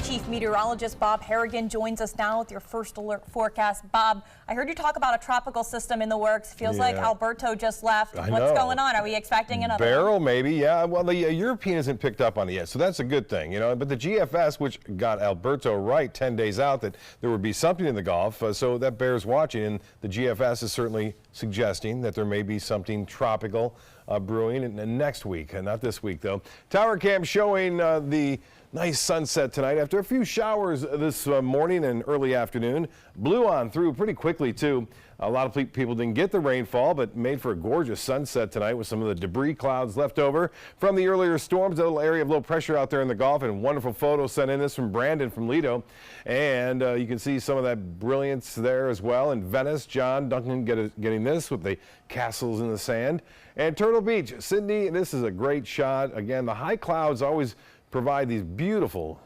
Chief Meteorologist Bob Harrigan joins us now with your first alert forecast. Bob, I heard you talk about a tropical system in the works. Feels like Alberto just left. What's going on? Are we expecting another Beryl, maybe? Yeah. Well, the European hasn't picked up on it yet, so that's a good thing, you know. But the GFS, which got Alberto right 10 days out that there would be something in the Gulf, so that bears watching. And the GFS is certainly suggesting that there may be something tropical brewing next week, not this week though. Tower cam showing the nice sunset tonight after a few showers this morning and early afternoon. Blew on through pretty quickly too. A lot of people didn't get the rainfall, but made for a gorgeous sunset tonight with some of the debris clouds left over from the earlier storms. A little area of low pressure out there in the Gulf, and wonderful photos sent in. This from Brandon from Lido, and you can see some of that brilliance there as well. In Venice, John Duncan getting this with the castles in the sand. And Turtle Beach, Sydney, this is a great shot. Again, the high clouds always provide these beautiful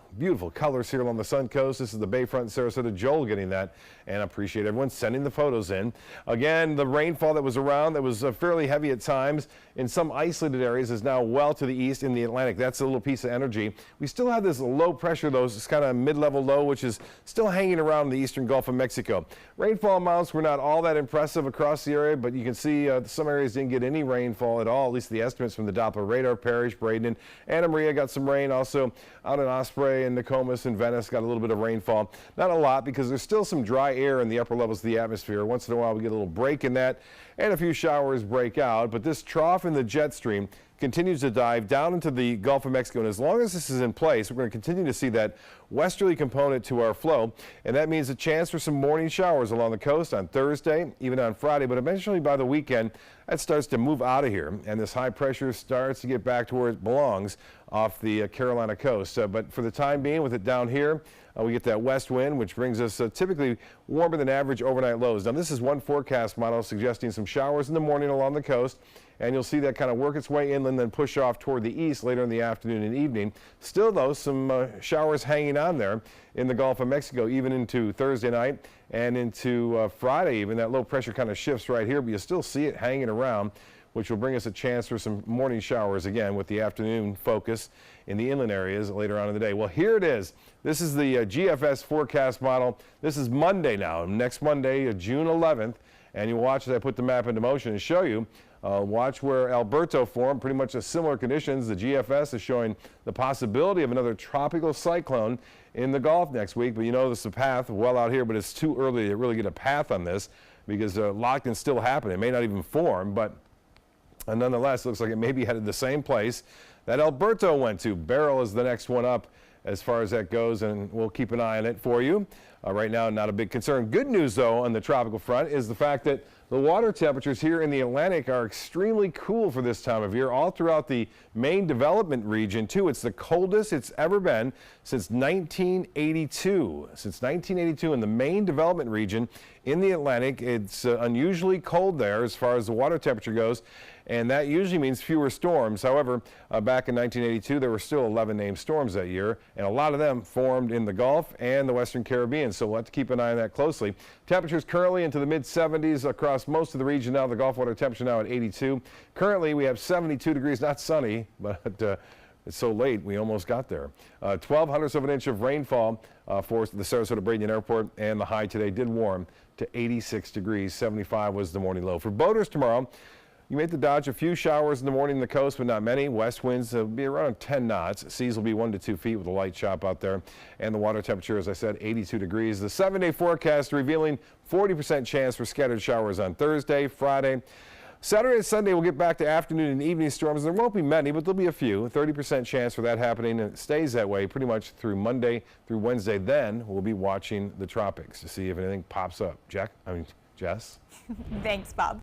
colors here along the Sun Coast. This is the Bayfront in Sarasota. Joel getting that, and I appreciate everyone sending the photos in. Again, the rainfall that was around that was fairly heavy at times in some isolated areas is now well to the east in the Atlantic. That's a little piece of energy. We still have this low pressure though. It's kind of mid-level low, which is still hanging around the eastern Gulf of Mexico. Rainfall amounts were not all that impressive across the area, but you can see some areas didn't get any rainfall at all. At least the estimates from the Doppler radar. Parrish, Braden, and Anna Maria got some rain. Also out in Osprey and Nokomis and Venice got a little bit of rainfall. Not a lot because there's still some dry air in the upper levels of the atmosphere. Once in a while we get a little break in that and a few showers break out, but this trough in the jet stream continues to dive down into the Gulf of Mexico, and as long as this is in place, we're going to continue to see that westerly component to our flow, and that means a chance for some morning showers along the coast on Thursday, even on Friday, but eventually by the weekend that starts to move out of here, and this high pressure starts to get back to where it belongs off the Carolina coast. But for the time being, with it down here, we get that west wind, which brings us typically warmer than average overnight lows. Now, this is one forecast model suggesting some showers in the morning along the coast, and you'll see that kind of work its way inland, then push off toward the east later in the afternoon and evening. Still, though, some showers hanging on there in the Gulf of Mexico, even into Thursday night and into Friday even. That low pressure kind of shifts right here, but you still see it hanging around, which will bring us a chance for some morning showers again with the afternoon focus in the inland areas later on in the day. Well, here it is. This is the GFS forecast model. This is Monday now, next Monday, June 11th, and you watch as I put the map into motion and show you. Watch where Alberto formed, pretty much similar conditions. The GFS is showing the possibility of another tropical cyclone in the Gulf next week, but you know this is a path well out here, but it's too early to really get a path on this because a lot can still happen. It may not even form, but nonetheless, it looks like it may be headed the same place that Alberto went to. Beryl is the next one up as far as that goes, and we'll keep an eye on it for you. Right now, not a big concern. Good news, though, on the tropical front is the fact that the water temperatures here in the Atlantic are extremely cool for this time of year, all throughout the main development region, too. It's the coldest it's ever been since 1982. Since 1982 in the main development region in the Atlantic, it's unusually cold there as far as the water temperature goes, and that usually means fewer storms. However, back in 1982, there were still 11 named storms that year, and a lot of them formed in the Gulf and the Western Caribbean, so we'll have to keep an eye on that closely. Temperatures currently into the mid-70s across most of the region now. The Gulf water temperature now at 82. Currently, we have 72 degrees, not sunny, but it's so late we almost got there. 0.12 of an inch of rainfall for the Sarasota Braden Airport, and the high today did warm to 86 degrees. 75 was the morning low. For boaters tomorrow, you may have to dodge a few showers in the morning on the coast, but not many. West winds will be around 10 knots. Seas will be 1 to 2 feet with a light chop out there. And the water temperature, as I said, 82 degrees. The 7-day forecast revealing 40% chance for scattered showers on Thursday, Friday. Saturday and Sunday we'll get back to afternoon and evening storms. There won't be many, but there'll be a few. 30% chance for that happening, and it stays that way pretty much through Monday through Wednesday. Then we'll be watching the tropics to see if anything pops up. Jess? Thanks, Bob.